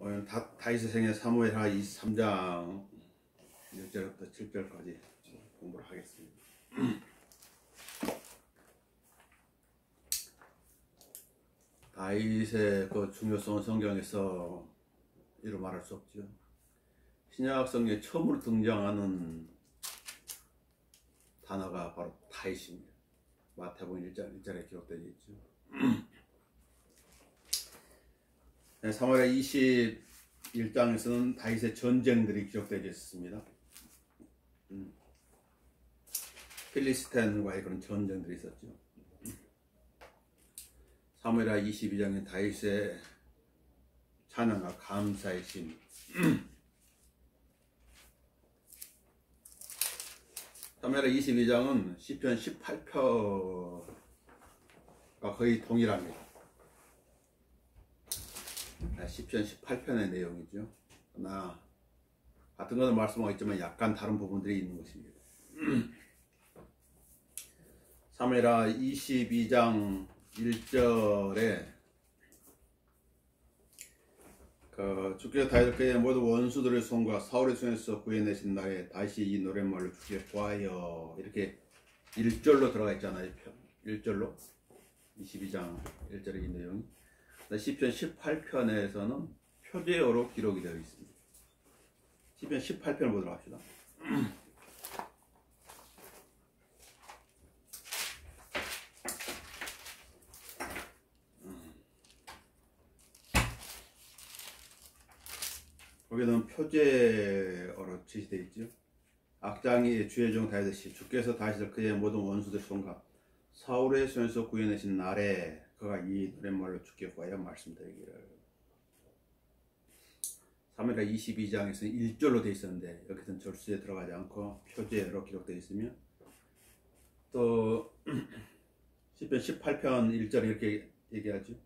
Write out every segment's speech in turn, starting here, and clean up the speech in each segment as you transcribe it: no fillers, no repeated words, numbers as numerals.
오늘 다윗의 생애 사무엘하 23장 1절부터 7절까지 공부를 하겠습니다. 다윗의 그 중요성은 성경에서 이루 말할 수 없죠. 신약 성경에 처음으로 등장하는 단어가 바로 다윗입니다. 마태복음 1절에 기록되어 있죠. 사무엘하 21장에서는 다윗의 전쟁들이 기록되어 있습니다. 필리스텐과의 그런 전쟁들이 있었죠. 사무엘하 22장에 다윗의 찬양과 감사의 심. 사무엘하 22장은 시편 18편과 거의 동일합니다. 시편 18편의 내용이죠. 그러나 같은 것을 말씀하고 있지만 약간 다른 부분들이 있는 것입니다. 사무엘하 22장 1절에 주께서 다윗을 그의 모든 원수들의 손과 사울의 손에서 구해내신 날에 다시 이 노랫말로 주께 구하여, 이렇게 1절로 들어가 있잖아요. 1절로 22장 1절의 이 내용이. 시편 18편에서는 표제어로 기록이 되어 있습니다. 시편 18편을 보도록 합시다. 거기는 표제어로 지시되어 있죠. 악장이 주의 종 다윗이 주께서 다윗을 그의 모든 원수들의 손과 사울의 손에서 구해내신 날에 그가 이 노랫말로 주께 구하여 말씀드리기를. 사무엘하 22장에서는 1절로 되어 있었는데 여기서는 절수에 들어가지 않고 표제로 기록되어 있으며, 또 시편 18편 1절에 이렇게 얘기하죠.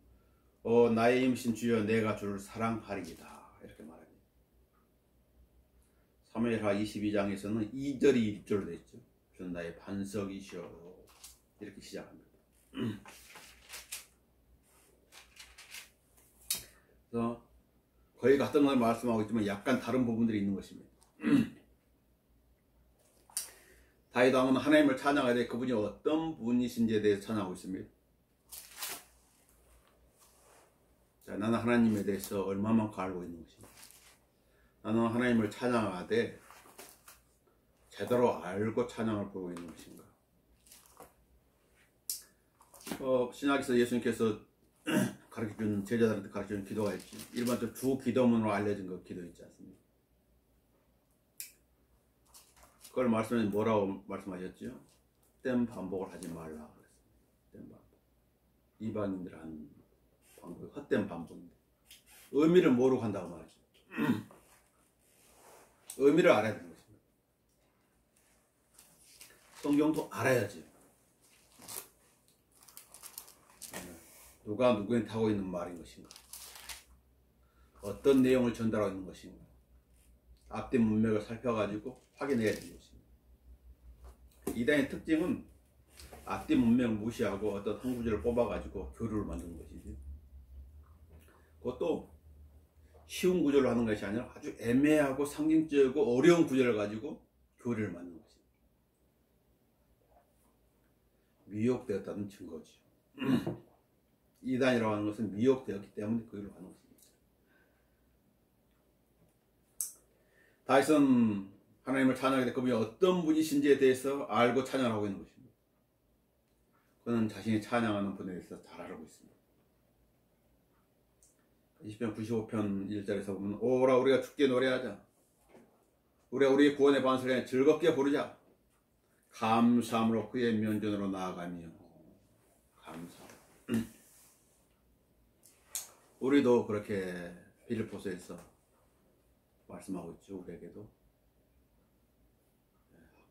나의 힘이신 주여 내가 주를 사랑하리이다, 이렇게 말합니다. 사무엘하 22장에서는 2절이 1절로 되어 있죠. 주는 나의 반석이시여, 이렇게 시작합니다. 그래서 거의 같은 걸 말씀하고 있지만 약간 다른 부분들이 있는 것입니다. 다윗 왕은 하나님을 찬양하되 그분이 어떤 분이신지에 대해서 찬양하고 있습니다. 자, 나는 하나님에 대해서 얼마만큼 알고 있는 것입니다. 나는 하나님을 찬양하되 제대로 알고 찬양을 부르고 있는 것인가. 신약에서 예수님께서 가르쳐준, 제자들한테 가르쳐준 기도가 있죠. 일반적으로 주 기도문으로 알려진 그 기도 있지 않습니까? 그걸 말씀해 뭐라고 말씀하셨죠? 헛된 반복을 하지 말라 그랬습니다. 헛된 반복. 이방인들 하는 반복이 헛된 반복인데 의미를 모르고 한다고 말이죠. 의미를 알아야 되는 것입니다. 성경도 알아야지. 누가 누구한테 하고 있는 말인 것인가, 어떤 내용을 전달하고 있는 것인가, 앞뒤 문맥을 살펴가지고 확인해야 되는 것입니다. 이단의 특징은 앞뒤 문맥을 무시하고 어떤 한 구절을 뽑아가지고 교류를 만드는 것이지, 그것도 쉬운 구절로 하는 것이 아니라 아주 애매하고 상징적이고 어려운 구절을 가지고 교류를 만드는 것입니다. 미혹되었다는 증거죠. 이단이라고 하는 것은 미혹되었기 때문에 그 일을 하는 것입니다. 다윗은 하나님을 찬양하게 되 그분이 어떤 분이신지에 대해서 알고 찬양하고 있는 것입니다. 그는 자신이 찬양하는 분에 대해서 잘 알고 있습니다. 시편 95편 1절에서 보면 오라 우리가 주께 노래하자, 우리가 우리의 구원의 반석에 즐겁게 부르자, 감사함으로 그의 면전으로 나아가며. 감사. 우리도 그렇게 빌립보서에서 말씀하고 있죠. 우리에게도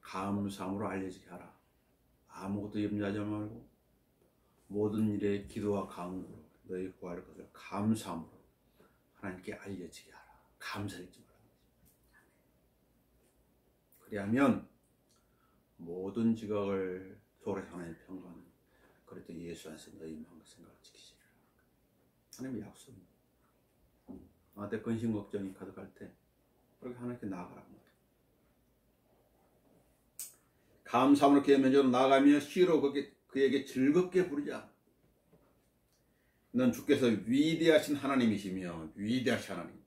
감사함으로 알려지게 하라. 아무것도 염려하지 말고 모든 일에 기도와 간구로 너희 구할 것을 감사함으로 하나님께 알려지게 하라. 감사를 잊지 말라. 그리하면 모든 지각을 초월해 하나님 평강하는 그리스도 예수 안에서 너희 마음과 생각을 지키시리라. 하나님의 약속입니다. 나한테 근심 걱정이 가득할 때 그렇게 하나님께 나아가라고 말이에요. 감사함으로 그의 면전으로 나아가며 시로 그에게 즐겁게 부르자. 넌 주께서 위대하신 하나님이시며 위대하신 하나님,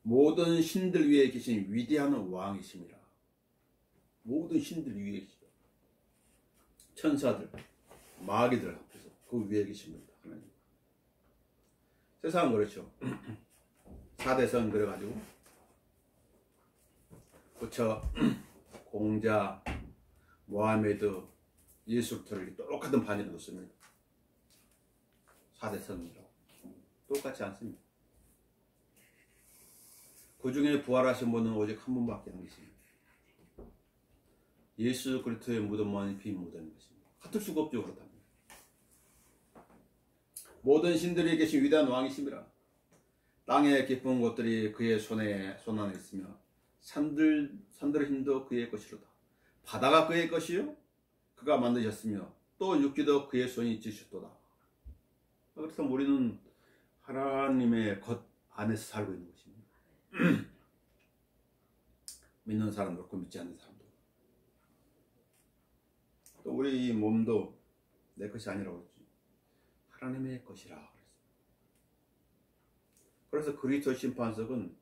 모든 신들 위에 계신 위대한 왕이십니다. 모든 신들 위에 계시죠. 천사들, 마귀들 앞에서 그 위에 계십니다. 하나님. 세상은 그렇죠. 4대성 그래가지고 부처, 공자, 모하메드, 예수부터를 똑같은 반열에 놓습니다. 4대성이라고 똑같지 않습니다. 그 중에 부활하신 분은 오직 한 분밖에 안 계십니다. 예수 그리스도의 무덤만이 빈 무덤인 것입니다. 같을 수가 없죠. 그렇다면 모든 신들이 계신 위대한 왕이십니다. 땅의 깊은 곳들이 그의 손 안에 있으며 산들의 힘도 그의 것이로다. 바다가 그의 것이요 그가 만드셨으며 또 육지도 그의 손이 지으셨도다. 그래서 우리는 하나님의 것 안에서 살고 있는 것입니다. 믿는 사람도 그렇고 믿지 않는 사람도. 또 우리 이 몸도 내 것이 아니라고 했지. 하나님의 것이라 그랬어요. 그래서 그리스도 심판석은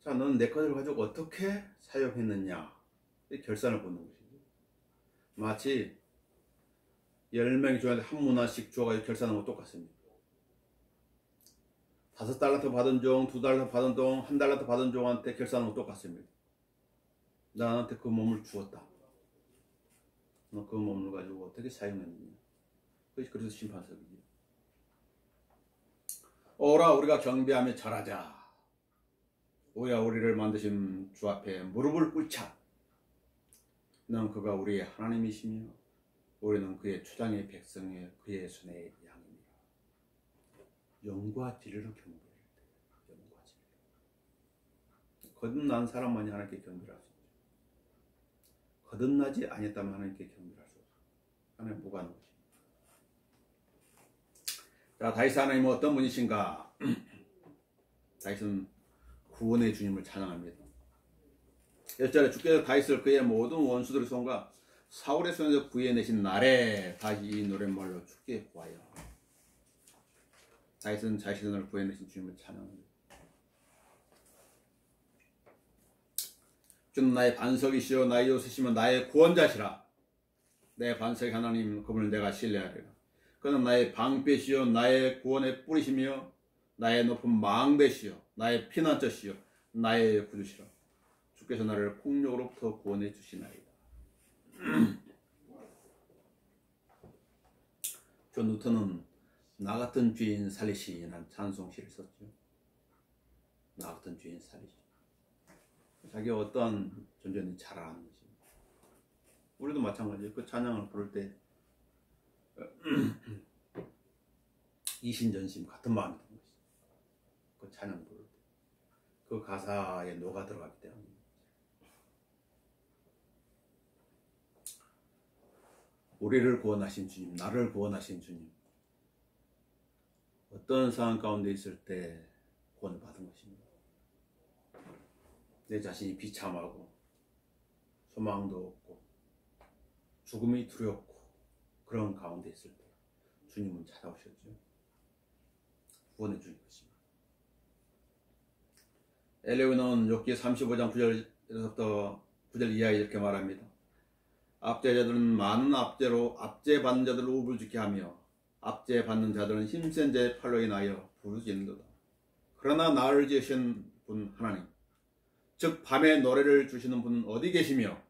자, 너는 내 것을 가지고 어떻게 사용했느냐 이 결산을 보는 것이죠. 마치 10명이 줘야 한 문화씩 줘가지고 결산하는 거 똑같습니다. 5달란트 받은 종, 2달란트 받은 종, 1달란트 받은 종한테 결산하는 거 똑같습니다. 나한테 그 몸을 주었다. 너 그 몸을 가지고 어떻게 사용했느냐. 그것이 그래서 심판석이지. 오라 우리가 경배하며 절하자. 우리를 만드신 주 앞에 무릎을 꿇자. 넌 그가 우리의 하나님이시며 우리는 그의 초장의 백성의 그의 손의 양입니다. 영과 진리로 경배할 때, 영과 진리. 거듭난 사람만이 하나님께 경배할 수 있죠. 거듭나지 아니었다면 하나님께 경배할 수 없어요. 하나님 무관한 것입니다. 자, 다윗 하나님은 어떤 분이신가? 다윗은 구원의 주님을 찬양합니다. 1절에 주께서 다윗을 그의 모든 원수들의 손과 사울의 손에서 구해내신 날에 다시 이 노랫말로 주께 구하여. 다윗은 자신을 구해내신 주님을 찬양합니다. 주는 나의 반석이시여 나의 요새시며 나의 구원자시라. 내 반석의 하나님 그분을 내가 신뢰하리라. 그는 나의 방패시여 나의 구원의 뿌리시며 나의 높은 망대시여 나의 피난처시여 나의 구주시라. 주께서 나를 폭력으로부터 구원해 주시나이다. 존 누턴은 나 같은 죄인 살리시라는 찬송시를 썼죠. 나 같은 죄인 살리시. 자기가 어떠한 존재인지 잘 아는 것입니다. 우리도 마찬가지예요. 그 찬양을 부를 때 이신전심 같은 마음이 드는 것이죠. 그 찬양 부를 때 그 가사에 녹아 들어가기 때문입니다. 우리를 구원하신 주님, 나를 구원하신 주님, 어떤 상황 가운데 있을 때 구원을 받은 것입니다. 내 자신이 비참하고 소망도 없고 죽음이 두렵고 그런 가운데 있을 때 주님은 찾아오셨죠. 구원해 주신 것입니다. 엘레위는 욥기 35장 9절에서부터 9절 이하에 이렇게 말합니다. 압제자들은 많은 압제 받는 자들을 우불죽게 하며 압제 받는 자들은 힘센 자의 팔로 인하여 부르짖는도다. 그러나 나를 지으신 분 하나님, 즉 밤에 노래를 주시는 분은 어디 계시며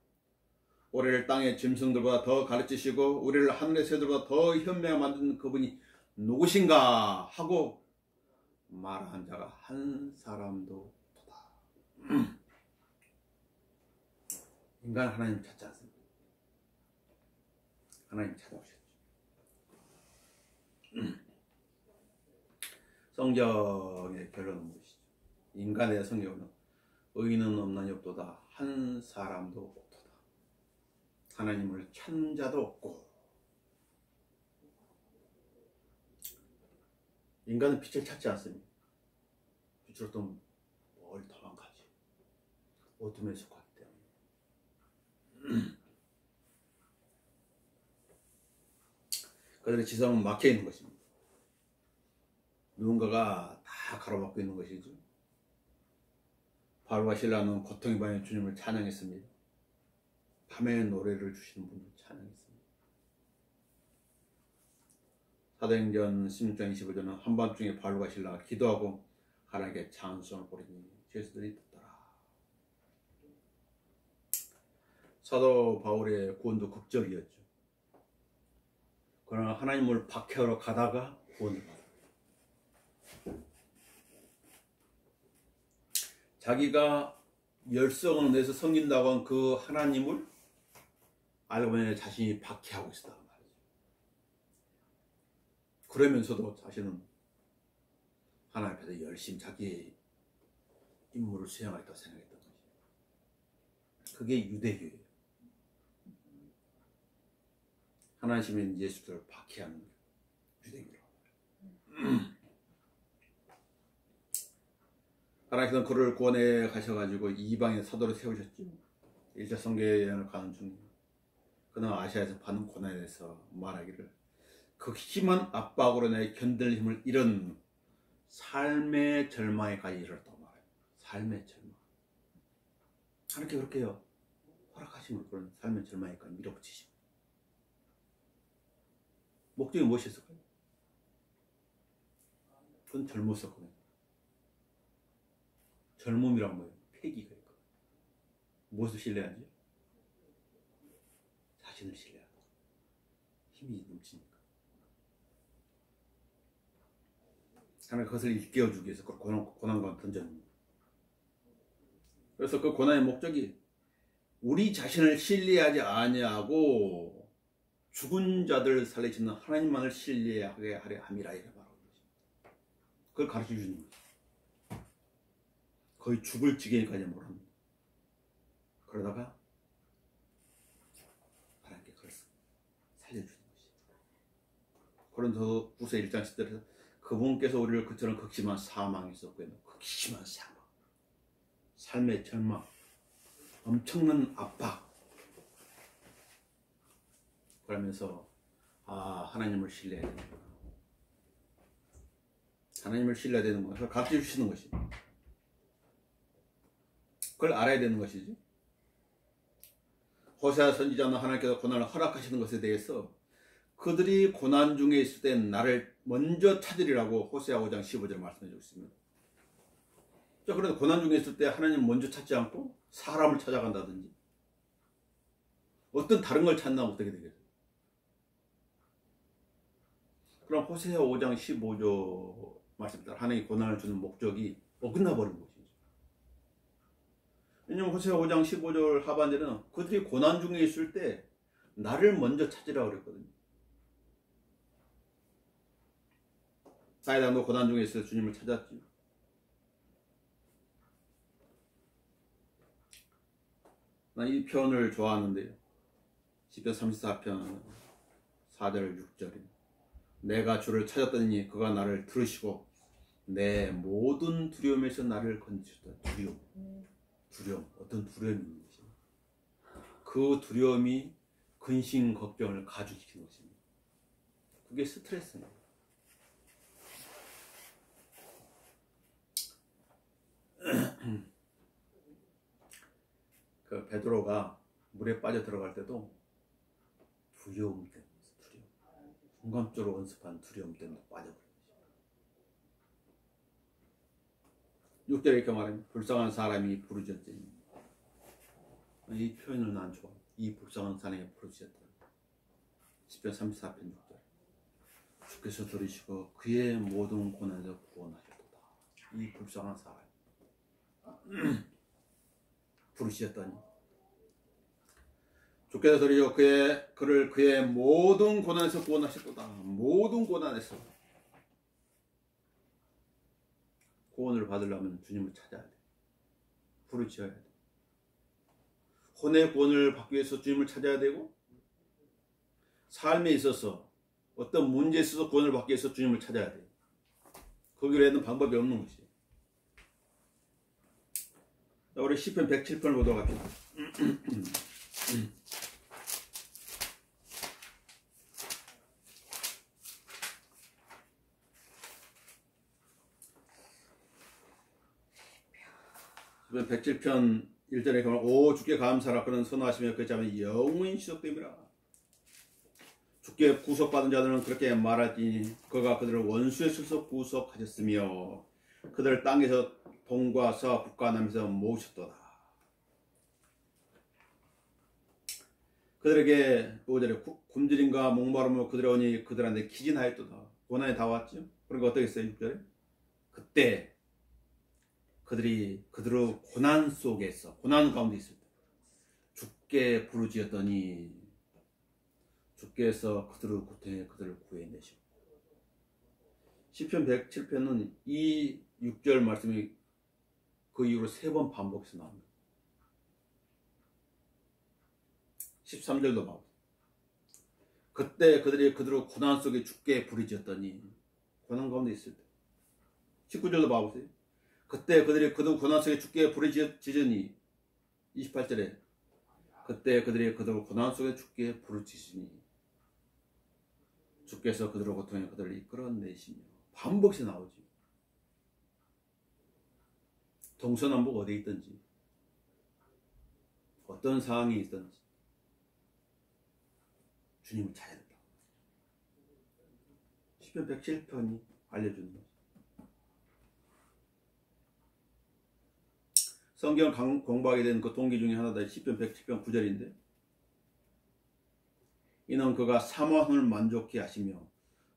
우리를 땅의 짐승들보다 더 가르치시고 우리를 하늘의 새들보다 더 현명하게 만든 그분이 누구신가 하고 말한 자가 한 사람도 없다. 인간 하나님 찾지 않습니다. 하나님 찾아오셨죠. 성경의 결론은 무엇이죠? 인간의 성경은 의인은 없나니 없도다. 한 사람도 없도다. 하나님을 찾는 자도 없고. 인간은 빛을 찾지 않습니다. 빛으로 또 멀리 도망가지. 어둠에 속하기 때문에. 그들의 지성은 막혀 있는 것입니다. 누군가가 다 가로막고 있는 것이죠. 바울과 실라는 고통이 많은 주님을 찬양했습니다. 밤에 노래를 주시는 분을 찬양했습니다. 사도행전 16장 25절은 한밤중에 바울과 실라가 기도하고 하나님께 찬송을 부르니 죄수들이 듣더라. 사도 바울의 구원도 극적이었죠. 그러나 하나님을 박해하러 가다가 구원을 받았어요. 자기가 열성을 내서 섬긴다고 한 그 하나님을 알고 보니 자신이 박해하고 있었단 말이죠. 그러면서도 자신은 하나님 앞에서 열심히 자기의 임무를 수행하겠다고 생각했던 거죠. 그게 유대교예요. 하나님은 예수들을 박해하는 유대교라고. 하나님께서는 그를 구원해 가셔가지고 이방의 사도로 세우셨죠. 1차 선교여행을 가는 중에 그는 아시아에서 받는 고난에 대해서 말하기를 그 심한 압박으로 내 견딜 힘을 잃은 삶의 절망에까지 이르렀다고 말해요. 삶의 절망. 하나님께 그렇게요 허락하심을 그런 삶의 절망에까지 밀어붙이십니다. 목적이 무엇이었을까요? 그건 젊었었거든요. 젊음이란 뭐예요? 패기가 있고. 무엇을 신뢰하지? 자신을 신뢰하고 힘이 넘치니까. 하나님 그것을 일깨워주기 위해서 그 고난과 던져줍니다. 그래서 그 고난의 목적이 우리 자신을 신뢰하지 아니하고 죽은 자들을 살리시는 하나님만을 신뢰하게 하려 함이라 이렇게 말하고 있습니다. 그걸 가르쳐 주는 거예요. 거의 죽을 지경까지 몰아합니다. 그러다가 하나님께 그걸 살려주는 것이죠. 고린도후서 1장 10절에서 그분께서 우리를 그처럼 극심한 사망에 있었고요. 극심한 사망, 삶의 절망, 엄청난 압박. 그러면서 하나님을 신뢰해야 되는구나. 하나님을 신뢰해야 되는 것을 가르쳐 주시는 것입니다. 그걸 알아야 되는 것이지. 호세아 선지자는 하나님께서 고난을 허락하시는 것에 대해서 그들이 고난 중에 있을 때 나를 먼저 찾으리라고 호세아 5장 15절 말씀해 주고 있습니다. 자, 그래도 고난 중에 있을 때 하나님 먼저 찾지 않고 사람을 찾아간다든지 어떤 다른 걸 찾나 어떻게 되겠어요? 그럼 호세아 5장 15절 말씀 따라 하나님이 고난을 주는 목적이 어긋나 버린 것이죠. 왜냐하면 호세아 5장 15절 하반절은 그들이 고난 중에 있을 때 나를 먼저 찾으라고 그랬거든요. 사이다도 고난 중에 있어서 주님을 찾았지. 난 이 표현을 좋아하는데요. 시편 34편 4절 6절에 내가 주를 찾았더니 그가 나를 들으시고 내 모든 두려움에서 나를 건지셨다. 두려움, 어떤 두려움이 있는 것입니다. 그 두려움이 근심 걱정을 가중시키는 것입니다. 그게 스트레스입니다. 그 베드로가 물에 빠져 들어갈 때도 두려움 때문에, 순간적으로 원습한 두려움 때문에 빠져버린 것입니다. 6절에 이렇게 말합니다. 불쌍한 사람이 부르짖었더니, 이 표현을 난 좋아. 이 불쌍한 사람이 부르짖었다. 시편 34편 6절. 주께서 들으시고 그의 모든 고난에서 구원하셨도다. 이 불쌍한 사람 부르짖었더니 주께서 들으시고 그를 그의 모든 고난에서 구원하셨도다. 모든 고난에서 구원을 받으려면 주님을 찾아야 돼. 부르짖어야 돼. 혼의 구원을 받기 위해서 주님을 찾아야 되고, 삶에 있어서 어떤 문제에 있어서 구원을 받기 위해서 주님을 찾아야 돼. 거기 외에는 방법이 없는 것이에요. 자, 우리 시편 107편을 보도록 합시다. 시편 107편 1절에 가면 오 주께 감사라 그는 선하시며 그 잠은 영원히 지속됨이라. 주께 구속받은 자들은 그렇게 말할지니 그가 그들을 원수의 술속 구속하셨으며 그들을 땅에서 동과 서 북과 남에서 모으셨도다. 그들에게 5절에 굶주림과 목마름으로 그들이 오니 그들한테 기진하였도다. 고난이 다 왔죠. 그러니까 어떻게 했어요? 6절에 그때 그들의 고난 속에서 고난 가운데 있을 때 주께 부르짖었더니 주께서 그들의 고통에 그들을 구해내시고. 시편 107편은 이 6절 말씀이 그 이후로 3번 반복해서 나옵니다. 13절도 나오고 그때 그들의 고난 속에 주께 부르짖었더니 고난 가운데 있을 때 19절도 봐보세요. 그때 그들의 고난 속에 주께 부르짖으니 28절에 그때 그들의 고난 속에 주께 부르짖으니 주께서 그들의 고통에 그들을 이끌어내시며. 반복해서 나오지. 동서남북 어디에 있든지 어떤 상황이 있든지 주님을 찾아야 된다. 시편 107편이 알려주는 거죠. 성경 공부하게 된 그 동기 중에 하나가 시편 107편 9절인데 이는 그가 사모한 혼을 만족케 하시며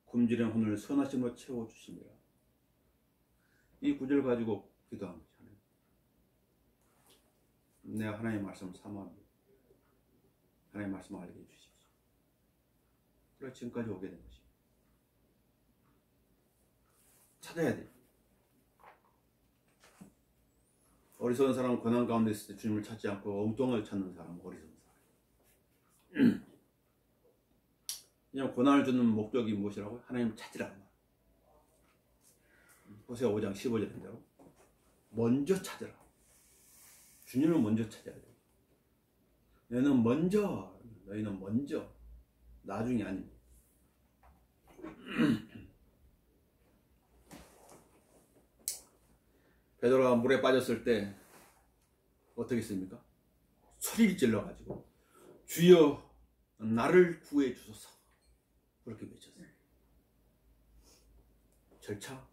굶주린 혼을 선하심으로 채워주십니다. 이 구절 가지고 기도한 거잖아요. 내가 하나님의 말씀을 사모합니다. 하나님의 말씀을 알게 해주십시오. 그래서 지금까지 오게 된 것입니다. 찾아야 돼요. 어리석은 사람은 고난 가운데 있을 때 주님을 찾지 않고 엉뚱하게 찾는 사람은 어리석은 사람. 그냥 고난을 주는 목적이 무엇이라고요? 하나님을 찾으라고. 호세아 5장 15절인데요. 먼저 찾으라. 주님을 먼저 찾아야 돼요. 너희는 먼저, 나중이 아닙니다. 베드로가 물에 빠졌을 때 어떻게 했습니까? 소리를 질러가지고 주여 나를 구해 주소서 그렇게 외쳤어요. 절차,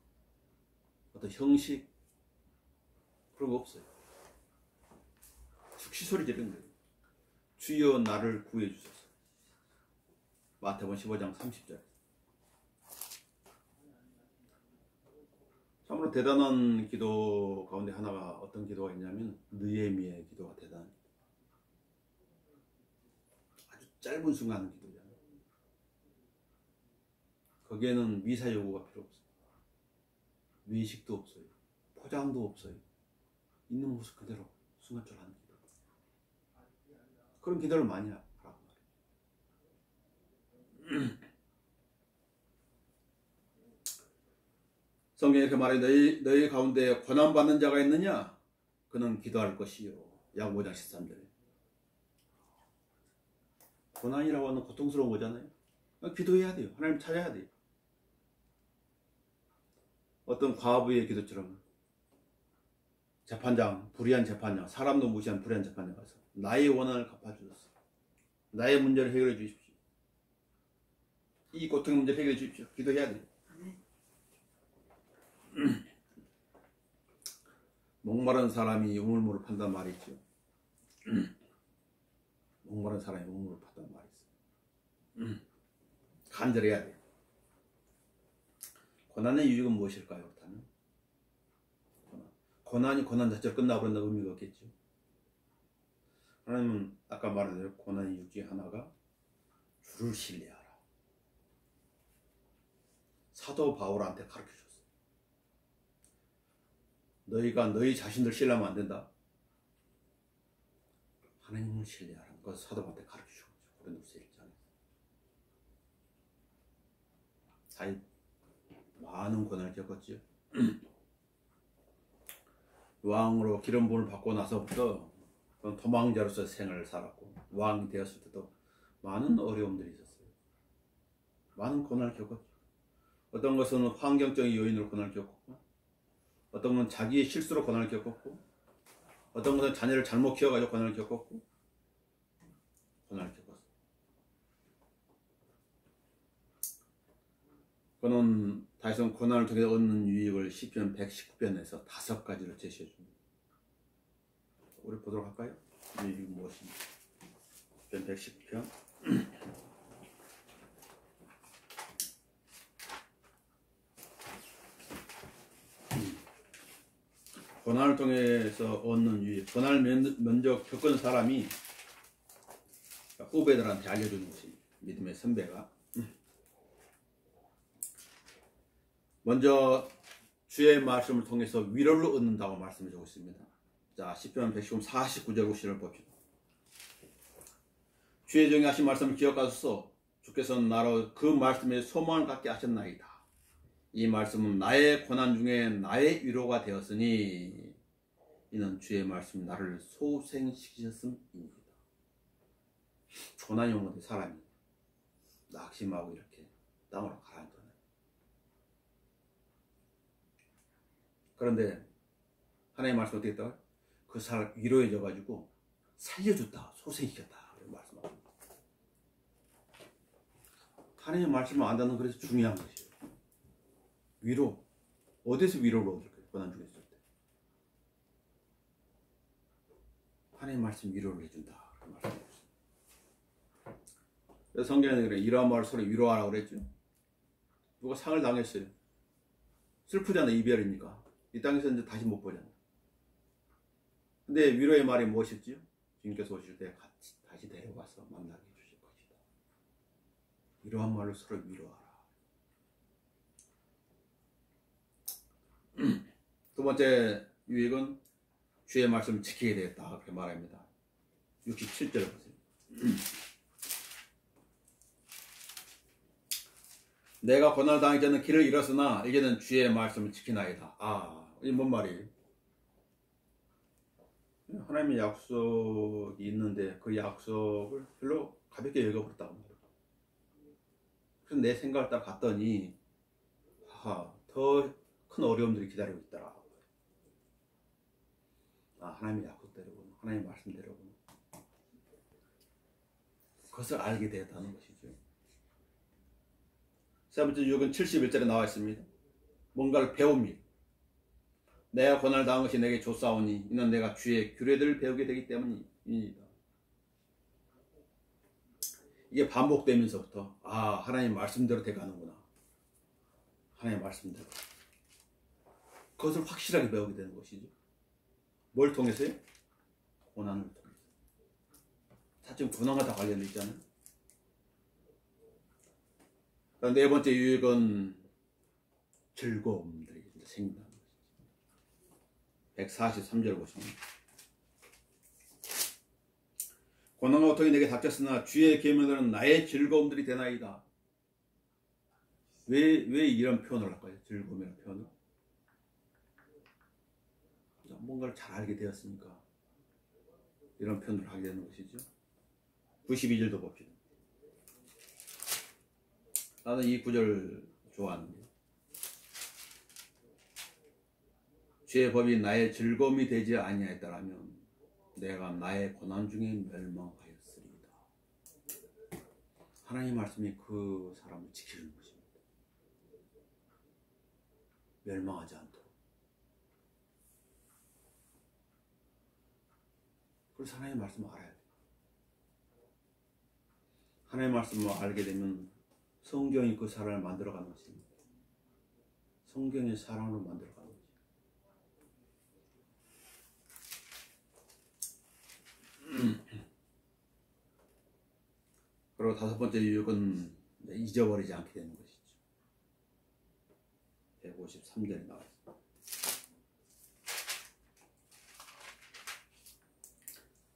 어떤 형식 그런 거 없어요. 즉시 소리 지르는 거예요. 주여 나를 구해 주소서. 마태복음 15장 30절. 참으로 대단한 기도 가운데 하나가 어떤 기도가 있냐면 느헤미야의 기도가 대단한 기도. 아주 짧은 순간 하는 기도잖아요. 거기에는 미사 요구가 필요 없어요. 외식도 없어요. 포장도 없어요. 있는 모습 그대로 순간적으로 하는 기도. 그런 기도를 많이 하라고 말해요. 성경에 이렇게 말해 너희 가운데 고난받는 자가 있느냐? 그는 기도할 것이요. 야고보 5장 13절에. 고난이라고 하는 고통스러운 거잖아요. 기도해야 돼요. 하나님 찾아야 돼요. 어떤 과부의 기도처럼 재판장, 불의한 재판장, 사람도 무시한 불의한 재판장 가서 나의 원한을 갚아주소서. 나의 문제를 해결해 주십시오. 이 고통의 문제를 해결해 주십시오. 기도해야 돼요. 목마른 사람이 우물물을 판단 말이 있죠. 목마른 사람이 우물물을 판단 말이 있어요. 간절해야 돼요. 고난의 이유가 무엇일까요? 그렇다면 고난이 고난 자체로 끝나버린다는 의미가 없겠죠. 하나님은 아까 말한 대로 고난의 이유 중에 하나가 주를 신뢰하라. 사도 바울한테 가르쳐줬어요. 너희가 너희 자신들 신뢰하면 안 된다. 하나님을 신뢰하라는 걸 사도 바울한테 가르쳐준 거죠. 고린도서 1장에. 사이 많은 고난을 겪었죠. 왕으로 기름 부음을 받고 나서부터 도망자로서 생을 살았고, 왕이 되었을 때도 많은 어려움들이 있었어요. 많은 고난을 겪었죠. 어떤 것은 환경적인 요인으로 고난을 겪었고, 어떤 것은 자기의 실수로 고난을 겪었고, 어떤 것은 자녀를 잘못 키워가지고 고난을 겪었고, 고난을 겪었어요. 그는 다윗은 고난을 통해 얻는 유익을 시편 119편에서 5가지로 제시해 줍니다. 우리 보도록 할까요? 유익이 무엇입니까? 시편 119편. 고난을 통해서 얻는 유익, 고난을 먼저 겪은 사람이 후배들한테 알려주는 것입니다. 믿음의 선배가 먼저 주의 말씀을 통해서 위로를 얻는다고 말씀해 주고 있습니다. 자, 시편 119편 49절 50절을 봅시다. 주의 종이 하신 말씀을 기억하소서. 주께서는 나로 그 말씀에 소망을 갖게 하셨나이다. 이 말씀은 나의 고난 중에 나의 위로가 되었으니 이는 주의 말씀이 나를 소생시키셨음입니다. 고난이 오는 사람이 낙심하고 이렇게 땅으로 가라앉잖아요. 그런데 하나님의 말씀 어떻게 했다고요? 그 사람 위로해줘 가지고 살려줬다, 소생시켰다 말씀합니다. 하나님의 말씀을 안다는 그래서 중요한 것이에요. 위로, 어디서 위로를 얻을까요? 고난 중에 있을 때 하나님의 말씀 위로를 해준다 말씀하셨어요. 그래서 성경에 그래, 이러한 말을 서로 위로하라고 그랬죠. 누가 상을 당했어요. 슬프잖아, 이별이니까. 이 땅에서 이제 다시 못 보잖아. 근데 위로의 말이 무엇이지요? 주님께서 오실 때 같이 다시 데려가서 만나게 해주실 것이다. 이러한 말로 서로 위로하라. 두 번째 유익은 주의 말씀을 지키게 되었다. 그렇게 말합니다. 67절을 보세요. 내가 고난을 당하기 전에 길을 잃었으나 이제는 주의 말씀을 지키나이다. 아, 이게 뭔 말이에요? 하나님의 약속이 있는데 그 약속을 별로 가볍게 여겨버렸다고 말이에요. 그래서 내 생각을 딱 갔더니 더 큰 어려움들이 기다리고 있더라. 아, 하나님의 약속대로군, 하나님의 말씀대로군. 그것을 알게 되었다는 것이죠. 세 번째 유익은 71절에 나와 있습니다. 뭔가를 배웁니다. 내가 고난을 당한 것이 내게 좋사오니 이는 내가 주의 규례들을 배우게 되기 때문이다. 이게 반복되면서부터 하나님 말씀대로 돼가는구나. 하나님 말씀대로. 그것을 확실하게 배우게 되는 것이죠. 뭘 통해서요? 고난을 통해서. 사실 고난과 다 관련되어 있잖아요. 네 번째 유익은 즐거움들이 생긴다는 것이죠. 143절 보시면 고난과 고통이 내게 닥쳤으나 주의 계명들은 나의 즐거움들이 되나이다. 왜 이런 표현을 할까요? 즐거움이라는 표현을. 뭔가를 잘 알게 되었으니까 이런 표현을 하게 되는 것이죠. 92절도 봅시다. 나는 이 구절 좋아합니다. 주의 법이 나의 즐거움이 되지 아니하였더라면 내가 나의 고난 중에 멸망하였으리이다. 하나님의 말씀이 그 사람을 지키는 것입니다. 멸망하지 않도록. 그래서 하나님의 말씀을 알아야 돼요. 하나님의 말씀을 알게 되면 성경이 그 사람을 만들어가는 것입니다. 성경의 사랑으로 만들어가는 것입니다. 그리고 다섯 번째 유익은 잊어버리지 않게 되는 것이죠. 153절에 나와 있습니다.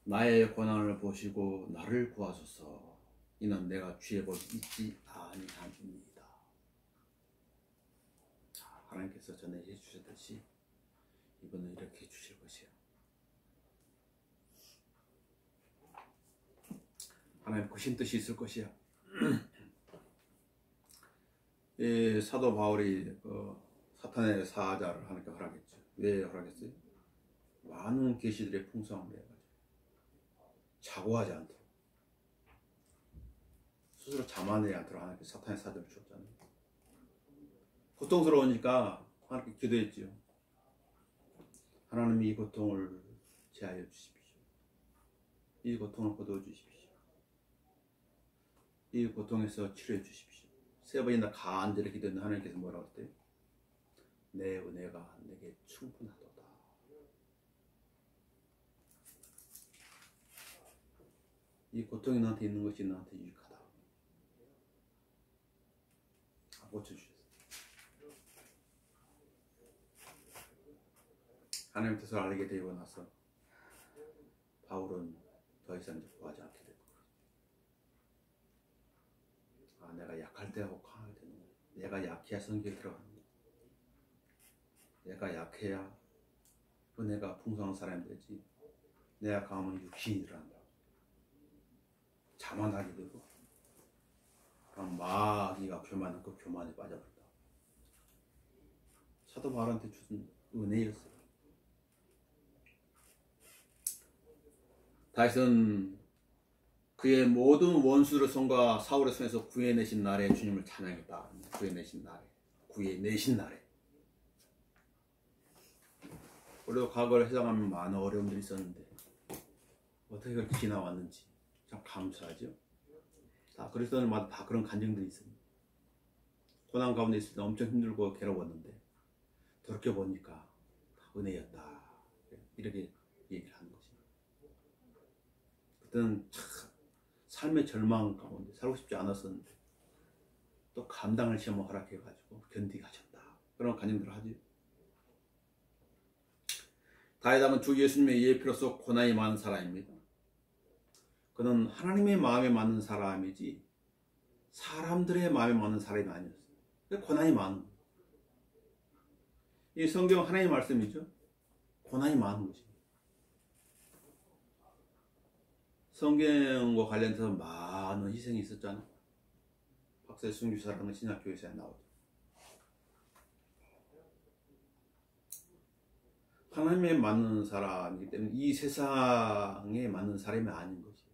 나의 고난을 보시고 나를 구하소서. 이는 내가 주의 법을 잊지 아니함이니이다. 하나님께서 전해 주셨듯이 이번에 이렇게 주실 것이요. 하나님 크신 뜻이 있을 것이야. 이 사도 바울이 사탄의 사자를 하나님께 허락했죠. 왜 허락했어요? 많은 계시들의 풍성함을 해가지고 자고하지 않도록, 스스로 자만하지 않도록 하나님께 사탄의 사자를 주었잖아요. 고통스러우니까 하나님께 기도했지요. 하나님이 이 고통을 제하여 주십시오. 이 고통을 거두어 주십시오. 이 고통에서 치료해 주십시오. 3번이나 간절히 기도했는데 하나님께서 뭐라고 했대요? 내 은혜가 내게 충분하도다. 이 고통이 나한테 있는 것이 나한테 유익하다. 고쳐주셨어요. 하나님 뜻을 알게 되고 나서 바울은 더 이상 구하지 않게 되고, 내가 약할 때 하고 강하게 되는 거야. 내가 약해야 성경에 들어가는 거야. 내가 약해야 은혜가 풍성한 사람이 되지. 내가 강하면 육신이 일어난다. 자만하게 되고, 그럼 마귀가 교만한 그 교만에 빠져버린다. 사도 바울한테 주신 은혜였어요. 다윗은 그의 모든 원수들의 손과 사울의 손에서 구해내신 날에 주님을 찬양했다. 구해내신 날에. 우리도 과거를 회상하면 많은 어려움들이 있었는데 어떻게 그렇게 지나왔는지 참 감사하죠. 다 그리스도인마다 다 그런 간증들이 있습니다. 고난 가운데 있을 때 엄청 힘들고 괴로웠는데 돌이켜보니까 다 은혜였다. 이렇게 얘기를 하는 거지. 그때는 참 삶의 절망 가운데 살고 싶지 않았었는데 또 감당할 시험을 허락해가지고 견디게 하셨다. 그런 간증들을 하지. 다윗은 주 예수님의 예표로서 고난이 많은 사람입니다. 그는 하나님의 마음에 맞는 사람이지 사람들의 마음에 맞는 사람이 아니었어요. 고난이 많은 거예요. 이 성경 하나님의 말씀이죠. 고난이 많은 것입니다. 성경과 관련해서 많은 희생이 있었잖아요. 박세순 교사라는 신약교회사에 나오죠. 하나님에 맞는 사람이기 때문에 이 세상에 맞는 사람이 아닌 것이에요.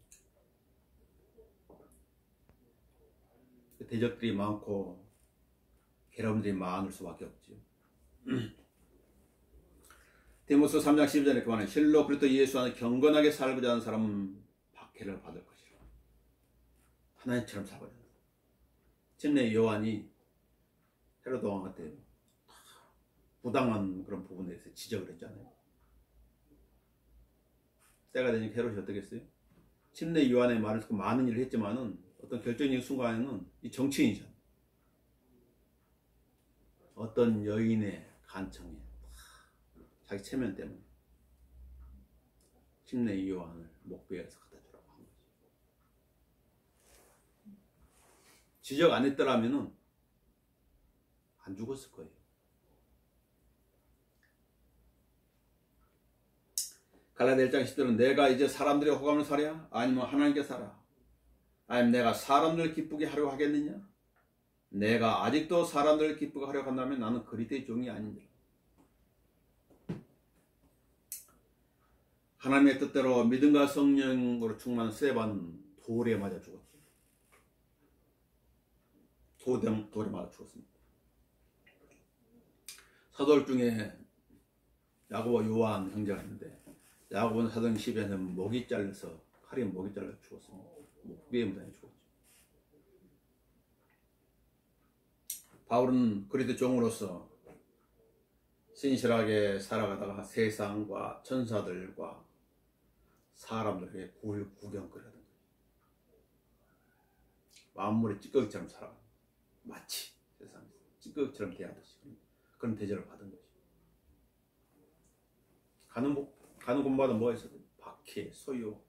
대적들이 많고 괴로움들이 많을 수밖에 없지요. 디모스 3장 12절에 그만해 실로 그리스도 예수 안에 경건하게 살고자 하는 사람은 박해를 받을 것이라. 하나님처럼 살고자 하는 사람. 침례 요한이 헤로드 왕한테 부당한 그런 부분에 대해서 지적을 했잖아요. 때가 되니까 헤롯이 어떻게 했어요? 침례 요한의 말을 듣고 많은 일을 했지만은 어떤 결정적인 순간에는 이 정치인이잖아. 어떤 여인의 간청에 자기 체면 때문에 침례 요한을 목베어서 갖다 주라고 한 거지. 지적 안 했더라면은 안 죽었을 거예요. 갈라디아 1장 10절은 내가 이제 사람들의 호감을 사랴? 아니면 하나님께 살아? 아니면 내가 사람들을 기쁘게 하려고 하겠느냐? 내가 아직도 사람들을 기쁘게 하려고 한다면 나는 그리스도의 종이 아닌지라. 하나님의 뜻대로 믿음과 성령으로 충만한 스데반은 돌에 맞아 죽었죠. 돌에 맞아 죽었습니다. 사도들 중에 야고보 요한 형제가 있는데 야고보는 사도행 10에는 목이 잘려서 칼이 목이 잘려 죽었습니다. 목베어 무단에 죽었죠. 바울은 그리스도 종으로서 신실하게 살아가다가 세상과 천사들과 사람들에게 구경거리하던 거예요. 만물의 찌꺼기처럼 살아가. 마치 세상에서 찌꺼기처럼 대하듯이 그런 대접을 받은 거죠. 가는 곳마다 뭐가 있어요? 박해, 소요.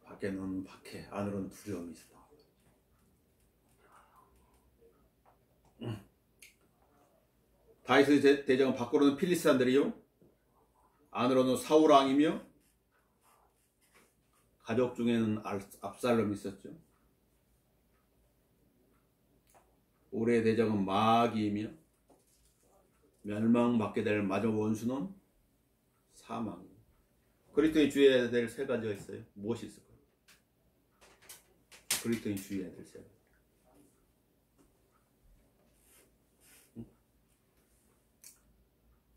밖에는 박해, 안으로는 두려움이 있었다. 다윗의 대적은 밖으로는 필리스탄들이요 안으로는 사울 왕이며 가족 중에는 압살롬이 있었죠. 올해의 대적은 마귀이며 멸망받게 될 마지막 원수는 사망이에요. 그리스도인이 주의해야 될 세 가지가 있어요. 무엇이 있을까요? 그리스도인이 주의해야 될 세 가지.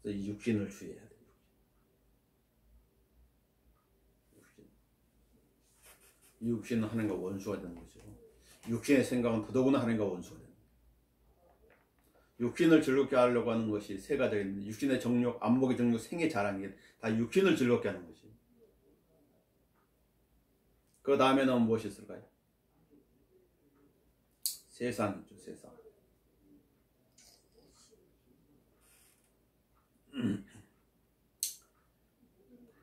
이 육신을 주의해야 돼요. 육신은 하나님과 원수가 되는 거죠. 육신의 생각은 더더구나 하나님과 원수가 되는 거예요. 육신을 즐겁게 하려고 하는 것이 세 가지가 있는데 육신의 정욕, 안목의 정욕, 생의 자랑이 다 육신을 즐겁게 하는 것이. 그 다음에는 무엇이 있을까요? 세상이죠, 세상.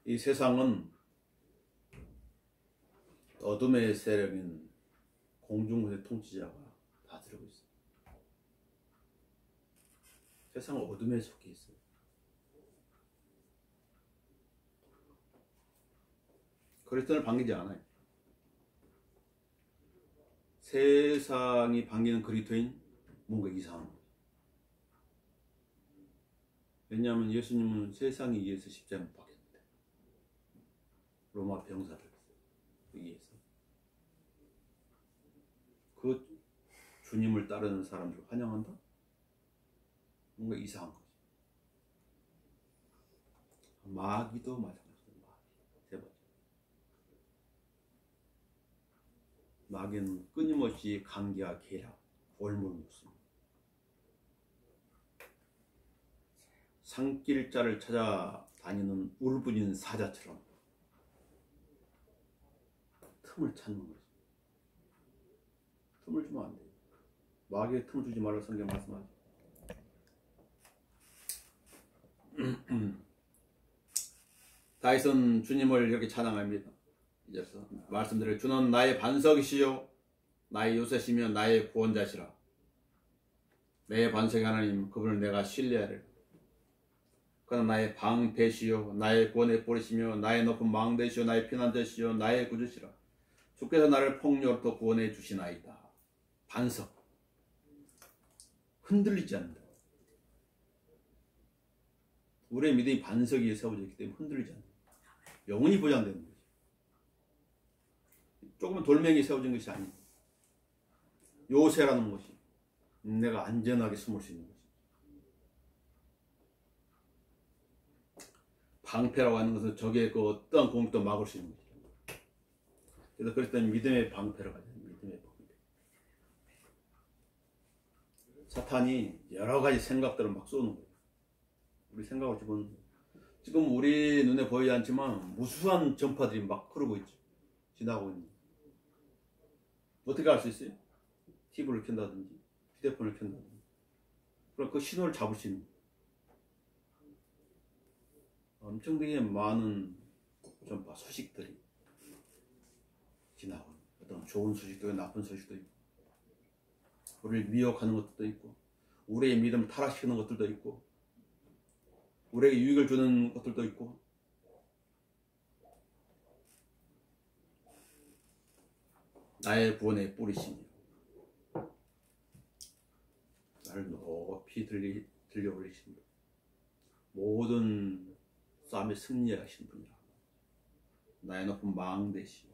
이 세상은 어둠의 세력인 공중의 통치자가 다스리고 있어요. 세상은 어둠에 속해 있어요. 그리스도를 반기지 않아요. 세상이 반기는 그리스도인 뭔가 이상한 거예요. 왜냐하면 예수님은 세상에 의해서 십자가에 못 박혔는데 로마 병사를 위해서 그 주님을 따르는 사람들 환영한다? 뭔가 이상한 거지. 마귀도 마찬가지입니다. 세 번째. 마귀는 끊임없이 강기와 계략, 골몰을 묻습니다. 산길자를 찾아다니는 울부짖는 사자처럼 틈을 찾는 거지. 틈을 주면 안 돼요. 마귀에 틈을 주지 말라고 성경 말씀하죠. 다윗은 주님을 이렇게 찬양합니다. 이제서 말씀드려요. 주는 나의 반석이시요 나의 요새시며 나의 구원자시라. 내 반석의 하나님 그분을 내가 신뢰하리라. 그는 나의 방패시요 나의 구원의 뿌리시며 나의 높은 망대시요 나의 피난처시요 나의 구주시라. 주께서 나를 폭력으로부터 구원해 주시나이다. 반석. 흔들리지 않는다. 우리의 믿음이 반석 위에 세워져 있기 때문에 흔들리지 않는다. 영원히 보장되는 거지. 조금은 돌멩이 세워진 것이 아니고 요새라는 것이 내가 안전하게 숨을 수 있는 것이. 방패라고 하는 것은 적의 그 어떠한 공격도 막을 수 있는 것이죠. 그래서 그랬더니 믿음의 방패를 가져요. 믿음의 방패. 사탄이 여러 가지 생각들을 막 쏘는 거예요. 우리 생각을 지금 우리 눈에 보이지 않지만 무수한 전파들이 막 흐르고 있죠. 지나고 있는. 어떻게 알 수 있어요? TV를 켠다든지 휴대폰을 켠다든지. 그럼 그 신호를 잡을 수 있는 거예요. 엄청나게 많은 전파 소식들이 지나고 어떤 좋은 소식도 있고 나쁜 소식도 있고 우리를 미혹하는 것도 있고 우리의 믿음을 타락시키는 것들도 있고 우리에게 유익을 주는 것들도 있고 나의 구원의 뿌리시니 나를 높이 들려 올리신 분 모든 싸움에 승리하신 분이라 나의 높은 망대시오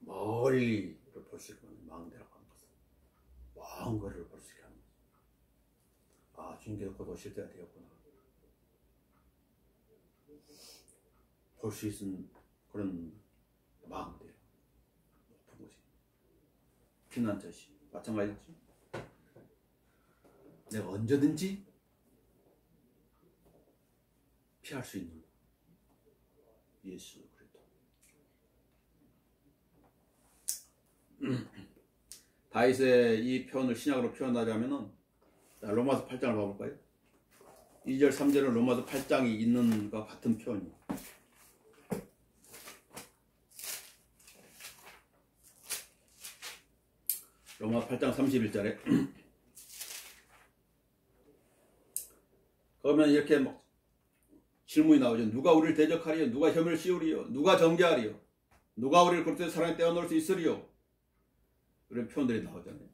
멀리를 볼 수 있게 하는 망대라고 하는 것은 먼 거리를 볼 수 있게 하는 것. 아 주님께서 곧 오실 때가 되었구나. 볼 수 있는 그런 망대 높은 곳이 피난처시 마찬가지죠. 내가 언제든지 피할 수 있는 예수 그리스도. 다윗의 이 표현을 신약으로 표현하자면은 로마서 8장을 봐볼까요? 2절 3절은 로마서 8장이 있는 것과 같은 표현이에요. 로마 8장 31절에 그러면 이렇게 막 질문이 나오죠. 누가 우리를 대적하리요? 누가 혐을 씌우리요? 누가 정죄하리요? 누가 우리를 그렇게 사랑에 떼어놓을 수 있으리요? 이런 표현들이 나오잖아요.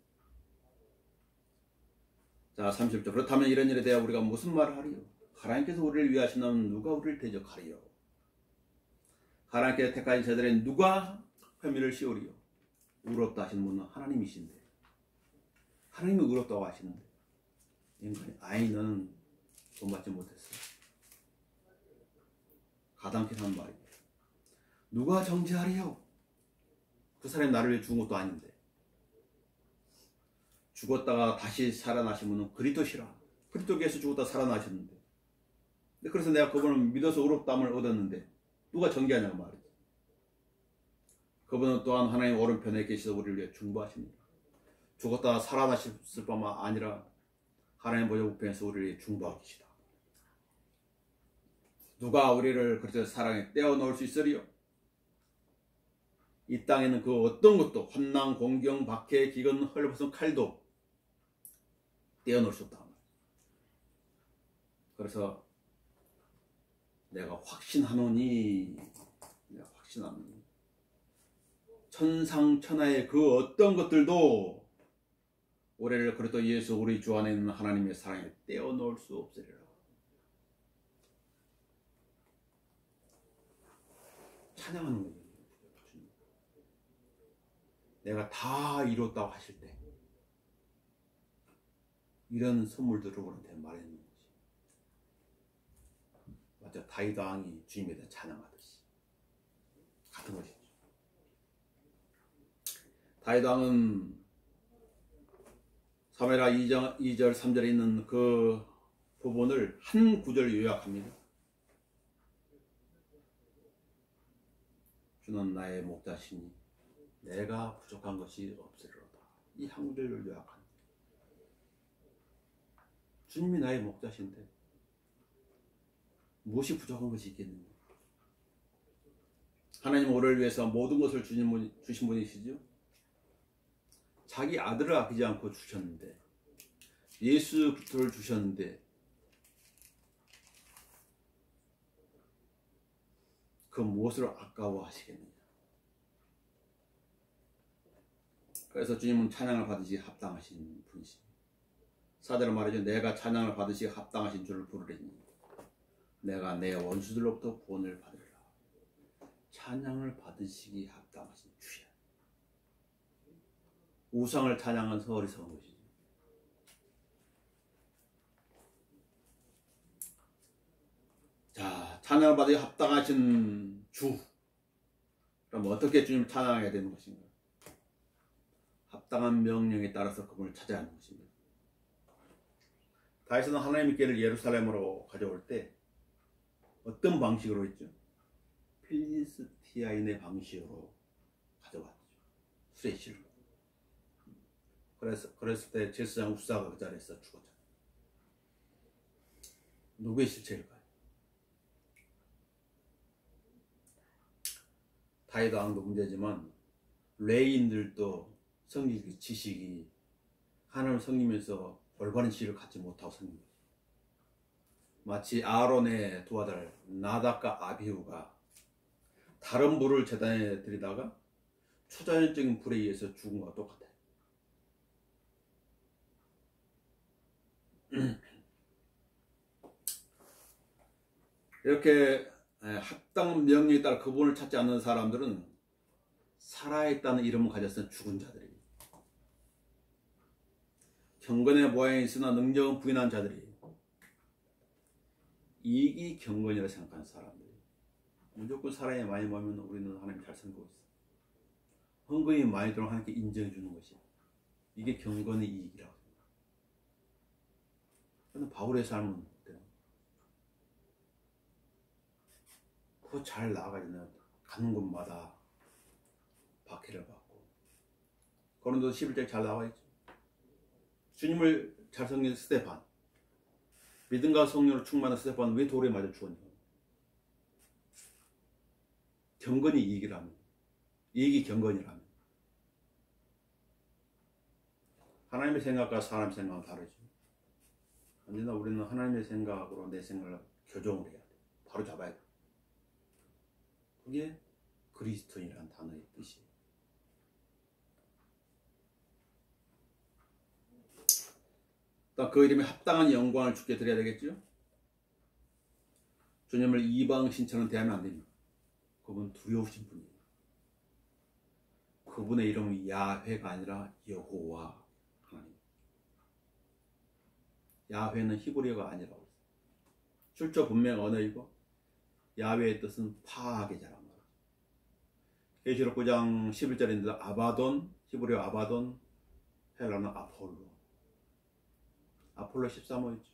자, 30절. 그렇다면 이런 일에 대해 우리가 무슨 말을 하리요? 하나님께서 우리를 위하시면 누가 우리를 대적하리요? 하나님께서 택하신 자들에 누가 혐의를 씌우리요? 의롭다 하시는 분은 하나님이신데, 하나님이 의롭다고 하시는데 인간이 아이 너는 본받지 못했어. 가당케 한 말입니다. 누가 정죄하리요? 그 사람이 나를 위해 죽은 것도 아닌데. 죽었다가 다시 살아나신 분은 그리스도시라. 그리스도께서 죽었다 살아나셨는데. 그래서 내가 그분을 믿어서 의롭다함을 얻었는데 누가 정죄하냐고 말이지. 그분은 또한 하나님 오른편에 계시서 우리를 위해 중보하십니다. 죽었다가 살아나셨을 뿐만 아니라 하나님 보좌 우편에서 우리를 위해 중보하고 계시다. 누가 우리를 그리스도의 사랑에 떼어놓을 수 있으리요? 이 땅에는 그 어떤 것도 환난, 공경, 박해, 기근, 헐벗은 칼도 떼어놓을 수 없다. 그래서 내가 확신하노니, 천상천하의 그 어떤 것들도 우리를 그리스도 예수 우리 주 안에 있는 하나님의 사랑에 떼어놓을 수 없으리라. 찬양하는 거예요. 내가 다 이뤘다고 하실 때 이런 선물들을 우리한테 말해주는 거지. 맞죠? 다윗 왕이 주님에 대해 찬양하듯이 같은 것이죠. 다윗 왕은 사무엘하 2절 3절에 있는 그 부분을 한 구절 요약합니다. 주는 나의 목자시니 내가 부족한 것이 없으리로다. 이 한 구절을 요약한. 주님이 나의 목자신데 무엇이 부족한 것이 있겠느냐. 하나님 우리를 위해서 모든 것을 주신 분이시죠. 자기 아들을 아끼지 않고 주셨는데, 예수 그리스도를 주셨는데 그 무엇을 아까워하시겠느냐. 그래서 주님은 찬양을 받으시기 합당하신 분이십니다. 사절은 말이죠. 내가 찬양을 받으시기 합당하신 줄을 부르리니 내가 내 원수들로부터 구원을 받으리라. 찬양을 받으시기 합당하신 주야. 우상을 찬양한 어리석은 것이죠. 자, 찬양을 받으시기 합당하신 주. 그럼 어떻게 주님을 찬양해야 되는 것인가? 합당한 명령에 따라서 그분을 찾아야 하는 것입니다. 다윗은 하나님의 궤를 예루살렘으로 가져올 때 어떤 방식으로 했죠? 필리스티아인의 방식으로 가져왔죠. 수레실로. 그랬을 때 제사장 우사가 그 자리에서 죽었잖아요. 누구의 실체일까요? 다윗 왕도 문제지만 레인들도 성경 지식이 하나님을 섬기면서 올바른 지혜를 갖지 못하고 섬긴 거죠. 마치 아론의 두 아들 나답과 아비후가 다른 불을 제단에 들이다가 초자연적인 불에 의해서 죽은 것과 똑같아요. 이렇게 합당 명령에 따라 그분을 찾지 않는 사람들은 살아있다는 이름을 가졌으나 죽은 자들이, 경건의 모양이 있으나 능력은 부인한 자들이, 이익이 경건이라 생각하는 사람들이, 무조건 사람이 많이 모이면 우리는 하나님 잘 섬기고 있어. 헌금이 많이 들어오면 하나님께 인정해 주는 것이, 이게 경건의 이익이라고 생각합니다. 그런데 바울의 삶은 어때요? 그거 잘 나아가잖아요. 가는 곳마다 박해를 받고. 고린도 11장 잘 나와 있죠. 주님을 잘 섬긴 스데반, 믿음과 성령으로 충만한 스데반은 왜 돌에 맞아 죽었냐? 경건이 이익이라면, 이익이 경건이라면. 하나님의 생각과 사람의 생각은 다르죠. 언제나 우리는 하나님의 생각으로 내 생각을 교정을 해야 돼. 바로 잡아야 돼. 그게 그리스도인이라는 단어의 뜻이에요. 그 이름에 합당한 영광을 주께 드려야 되겠죠? 주님을 이방 신처럼 대하면 안 됩니다. 그분 두려우신 분이에요. 그분의 이름은 야훼가 아니라 여호와 하나님. 야훼는 히브리어가 아니라고 했어요. 출처 분명 언어이고 야훼의 뜻은 파악의 자란 말이에요. 계시록 9장 11절인데 아바돈, 히브리어 아바돈, 헬라는 아폴로. 아폴로 13호 있죠.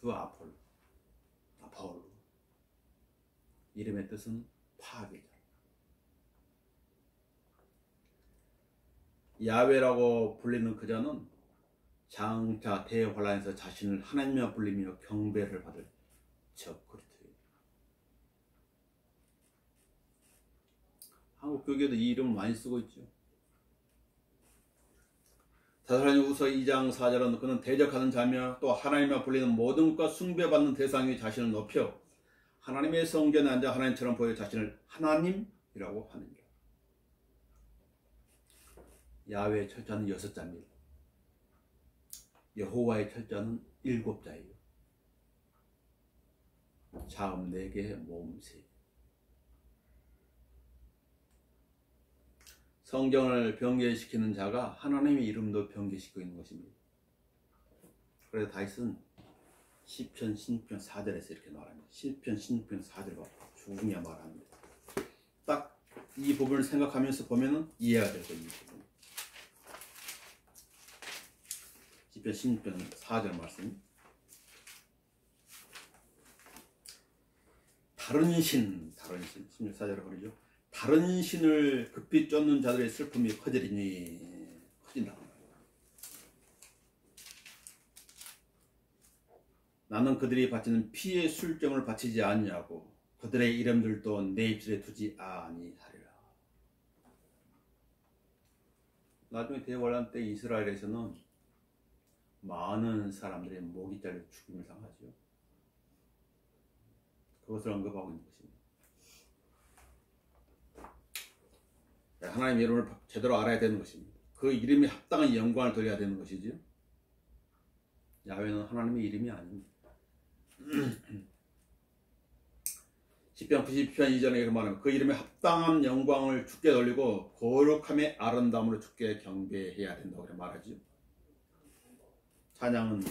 그 아폴로. 이름의 뜻은 파악의 자. 야훼라고 불리는 그자는 장차 대환란에서 자신을 하나님이라 불리며 경배를 받을 적그리스도예요. 한국 교계도 이 이름을 많이 쓰고 있죠. 데살로니가후서 2장 4절은 그는 대적하는 자며 또 하나님이라 불리는 모든 것과 숭배받는 대상 위에 자신을 높여 하나님의 성전에 앉아 하나님처럼 보여 자신을 하나님이라고 하느니라. 야훼의 철자는 6자입니다. 여호와의 철자는 7자예요. 자음 4개, 모음 3개. 성경을 변개시키는 자가 하나님의 이름도 변개시키고 있는 것입니다. 그래서 다윗은 시편 16편 4절에서 이렇게 말합니다. 시편 16편 4절과 중요한 말합니다. 딱 이 부분을 생각하면서 보면은 이해가 될 거예요. 시편 16편 4절 말씀. 다른 신 16사절에 그러죠. 다른 신을 급히 쫓는 자들의 슬픔이 커지리니 커진다. 나는 그들이 바치는 피의 술정을 바치지 아니하고 그들의 이름들도 내 입술에 두지 아니하리라. 나중에 대환란 때 이스라엘에서는 많은 사람들의 목이 잘려 죽음을 당하죠. 그것을 언급하고 있는 것입니다. 하나님의 이름을 제대로 알아야 되는 것입니다. 그 이름이 합당한 영광을 돌려야 되는 것이지요. 야훼는 하나님의 이름이 아닙니다. 시편 90편 2절에 이렇게 말하면 그 이름에 합당한 영광을 주께 돌리고 거룩함의 아름다움으로 주께 경배해야 된다고 말하죠. 찬양은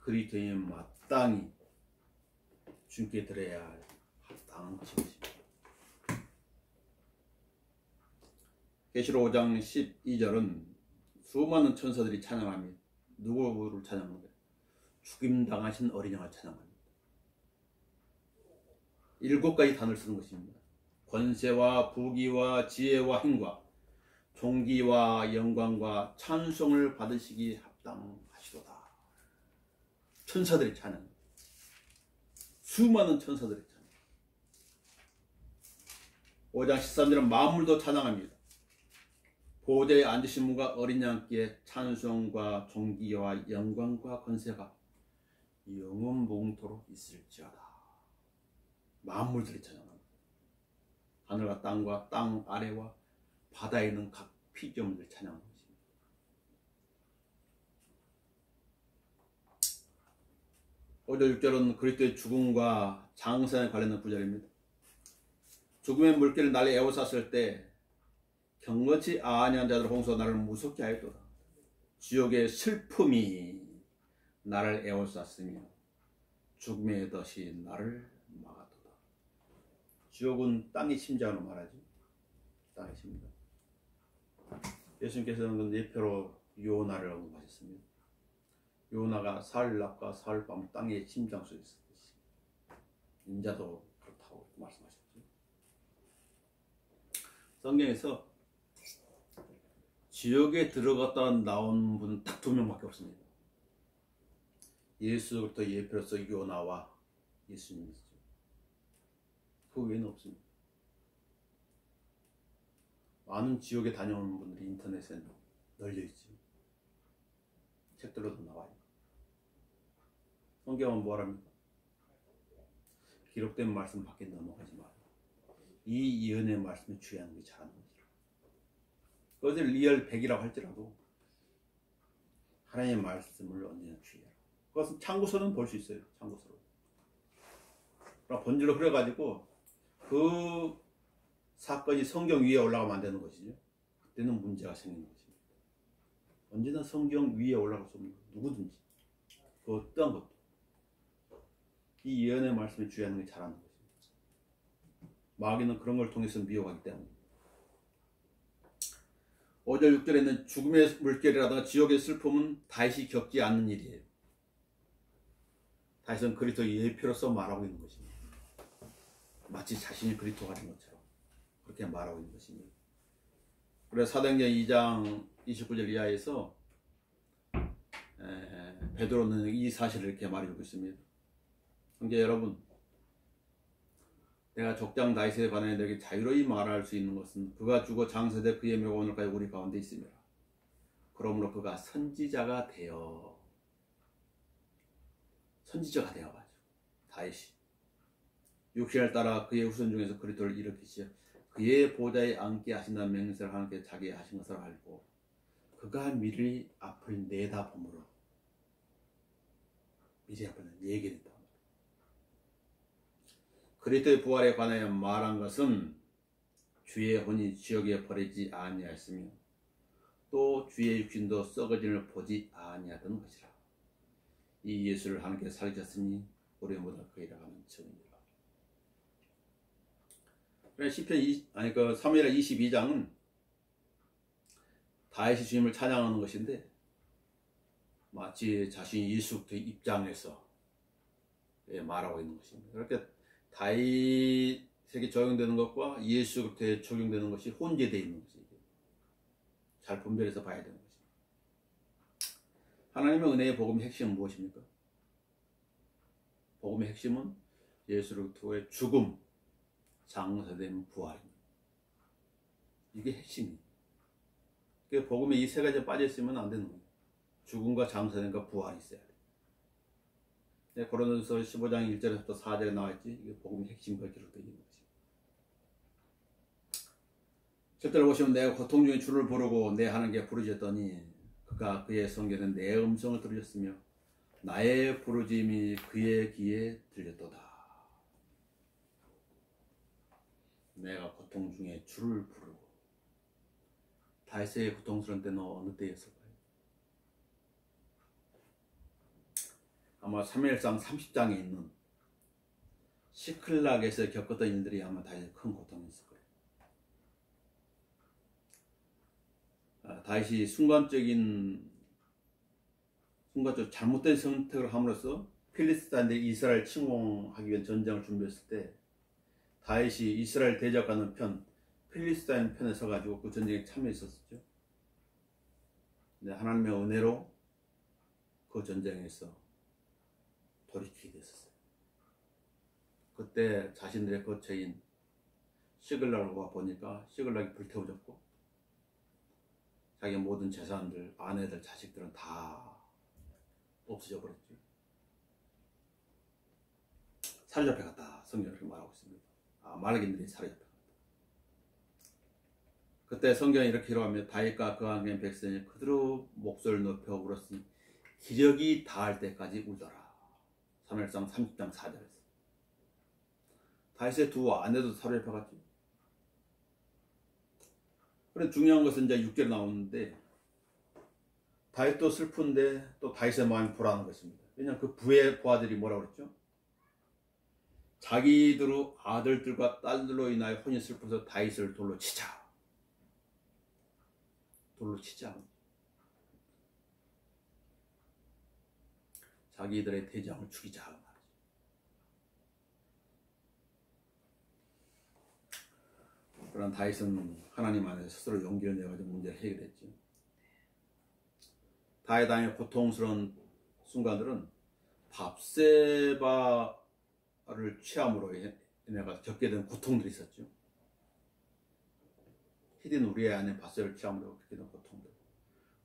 그리스도인 마땅히 주께 드려야 할 합당한 것입니다. 계시록 5장 12절은 수많은 천사들이 찬양합니다. 누구를 찬양합니까? 죽임당하신 어린 양을 찬양합니다. 7가지 단어를 쓰는 것입니다. 권세와 부귀와 지혜와 힘과 존귀와 영광과 찬송을 받으시기 합당하시도다. 천사들이 찬양. 수많은 천사들이 찬양. 5장 13절은 만물도 찬양합니다. 보좌에 앉으신 분과 어린 양께 찬송과 존귀와 영광과 권세가 영원무궁토록 있을지어다. 만물들이 찬양합니다. 하늘과 땅과 땅 아래와 바다에 있는 각 피조물들 찬양하는 것입니다. 오절 6절은 그리스도의 죽음과 장사에 관련된 구절입니다. 죽음의 물길을 나를 에워쌌을 때 경건치 아니한 자들 홍수가 나를 무섭게 하였도다. 지옥의 슬픔이 나를 에워쌌으며 죽음의 덫이 나를 막았도다. 지옥은 땅의 심장으로 말하죠. 땅의 심장. 예수님께서는 예표로 요나를 언급하셨습니다. 요나가 사흘 낮과 사흘 밤 땅의 심장 속에 있었습니다. 인자도 그렇다고 말씀하셨죠. 성경에서 지옥에 들어갔다 나온 분은 딱 2명밖에 없습니다. 예수부터 예표로서 요나와 예수님이시죠. 그 외에는 없습니다. 많은 지옥에 다녀오는 분들이 인터넷에 널려 있죠. 책들로도 나와요. 성경은 뭐랍니까? 기록된 말씀 밖에 넘어가지 마요. 이 예언의 말씀에 주의하는 게 잘하는 거죠. 그것을 리얼 100이라고 할지라도 하나님의 말씀을 언제나 주의해라. 그것은 참고서는 볼 수 있어요. 참고서로. 그러나 본질로 흐려가지고 그 사건이 성경 위에 올라가면 안 되는 것이죠. 그때는 문제가 생기는 것입니다. 언제나 성경 위에 올라갈 수 없는 누구든지 그 어떠한 것도 이 예언의 말씀에 주의하는 게 잘하는 것입니다. 마귀는 그런 걸 통해서 미혹하기 때문입니다. 5절 6절에 있는 죽음의 물결이라든가 지옥의 슬픔은 다시 겪지 않는 일이에요. 다시는 그리스도 예표로서 말하고 있는 것입니다. 마치 자신이 그리스도가 된 것처럼 그렇게 말하고 있는 것입니다. 그래서 사도행전 2장 29절 이하에서 베드로는 이 사실을 이렇게 말해주고 있습니다. 형제 여러분, 내가 족장 다윗에 관하여 너에게 자유로이 말할 수 있는 것은 그가 죽어 장세되 그의 묘가 오늘까지 우리 가운데 있습니다. 그러므로 그가 선지자가 되어 가지고 다윗이 육신을 따라 그의 후손 중에서 그리스도를 일으키시어 그의 보좌에 앉게 하신다는 맹세를 하나님께 자기의 하신 것을 알고 그가 미리 앞을 내다보므로 미리 앞을 예견했다. 그리스도의 부활에 관하여 말한 것은 주의 혼이 지옥에 버리지 아니하였으며 또 주의 육신도 썩어짐을 보지 아니하던 것이라. 이 예수를 하나님께 살리셨으니 우리보다 그이라 하는 증인이라. 시편 사무엘하 22장은 다윗이 주님을 찬양하는 것인데 마치 자신이 예수 그리스도의 입장에서 말하고 있는 것입니다. 그렇게 다윗에게 적용되는 것과 예수 그리스도에 적용되는 것이 혼재되어 있는 것이죠. 잘 분별해서 봐야 되는 것입니다. 하나님의 은혜의 복음의 핵심은 무엇입니까? 복음의 핵심은 예수 그리스도의 죽음, 장사된 부활입니다. 이게 핵심이에요. 그러니까 복음에 이 세 가지에 빠져 있으면 안 되는 거예요. 죽음과 장사된과 부활이 있어야 돼요. 고린도서 15장 1절에서부터 4절에 나와있지. 이게 복음의 핵심과 기록되어 있는 거지. 10절을 보시면 내가 고통 중에 주를 부르고 내 하나님께 부르짖었더니 그가 그의 성결은 내 음성을 들으셨으며 나의 부르짖음이 그의 귀에 들렸도다. 내가 고통 중에 주를 부르고. 다윗의 고통스러운 때는 어느 때였을까요? 아마 사무엘상 30장에 있는 시클락에서 겪었던 일들이 아마 다윗의 큰 고통이었을 거예요. 다윗이 순간적으로 잘못된 선택을 함으로써 필리스타인들이 이스라엘 침공하기 위한 전쟁을 준비했을 때 다윗이 이스라엘 대적하는 편, 필리스타인 편에 서가지고 그 전쟁에 참여했었죠. 근데 하나님의 은혜로 그 전쟁에서 돌이키게 됐었어요. 그때 자신들의 거처인 시글락과 보니까 시글락이 불태워졌고 자기 모든 재산들, 아내들, 자식들은 다 없어져 버렸죠. 사로잡혀 갔다. 성경이 그렇게 말하고 있습니다. 말기들이 사로잡혀 갔다. 그때 성경이 이렇게 기록하며 다윗과 그와 함께 백성이 그대로 목소리를 높여 울었으니 기력이 다할 때까지 울더라. 사무엘상 30장 4절에서. 다윗의 두 아내도 사로잡혀 갔죠. 그런데 중요한 것은 이제 6절에 나오는데 다윗도 슬픈데 또 다윗의 마음이 불안한 것입니다. 왜냐하면 그 부하들이 뭐라고 그랬죠? 자기들 아들들과 딸들로 인하여 혼이 슬퍼서 다윗을 돌로 치자. 돌로 치자. 자기들의 대장을 죽이자. 그런 다윗은 하나님 안에서 스스로 용기를 내가지고 문제를 해결했죠. 다윗 왕의 고통스러운 순간들은 밥세바를 취함으로 인해서 겪게 된 고통들이 있었죠. 히딘 우리의 아내 밥세를 취함으로 겪게 된 고통들.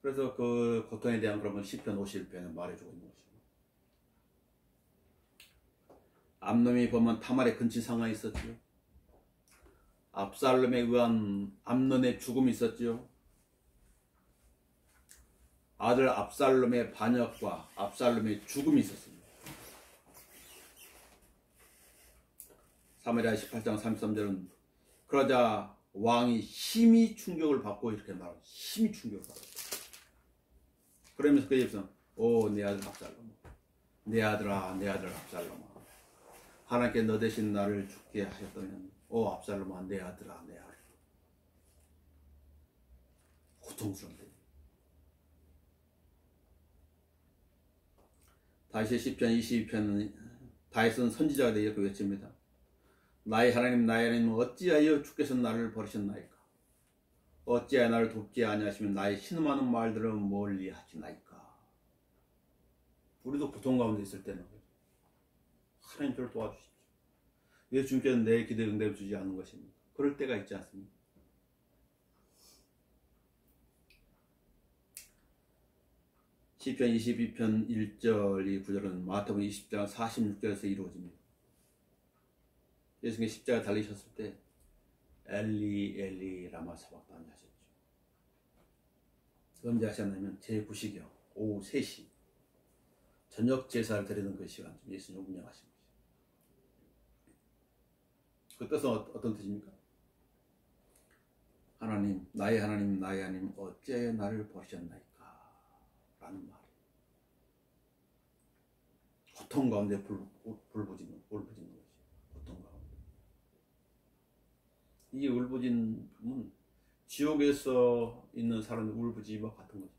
그래서 그 고통에 대한 그러면 시편 51편에 말해주고 있는 것입니다. 암놈이 보면 타말의 근친상황이 있었지요. 압살롬에 의한 암논의 죽음이 있었지요. 아들 압살롬의 반역과 압살롬의 죽음이 있었습니다. 사무엘하 18장 33절은 그러자 왕이 심히 충격을 받고 이렇게 말합니다. 심히 충격을 받았다. 그러면서 그 입에서 오 내 아들 압살롬, 내 아들아 내 아들 압살롬아, 하나님께 너 대신 나를 죽게 하셨다면 오 압살롬아 내 아들아 내 아들. 고통스러운데. 다윗의 시편 22편은 다윗은 선지자가 되어 이렇게 외칩니다. 나의 하나님 나의 하나님 어찌하여 주께서 나를 버리셨나이까? 어찌하여 나를 돕지 아니하시면 나의 신음하는 말들을 멀리 하시나이까? 우리도 고통 가운데 있을 때는 하나님 저를 도와주십시오. 왜 주님께서 내 기도에 응답해 주지 않는 것입니까? 그럴 때가 있지 않습니까? 시편 22편 1절 9절은 마태복음 20장 46절에서 이루어집니다. 예수님이 십자가에 달리셨을 때 엘리 엘리 라마 사박다니 하셨죠. 언제 하셨냐면 제9시경 오후 3시 저녁 제사를 드리는 그 시간쯤 예수님이 운명하신 것이죠. 그 뜻은 어떤 뜻입니까? 하나님 나의 하나님 나의 하나님 어째 나를 버리셨나이까? 라는 말이 고통 가운데 울부짖는 것이 고통 가운데. 이 울부짖음은 지옥에서 있는 사람의 울부짖음과 같은 거죠.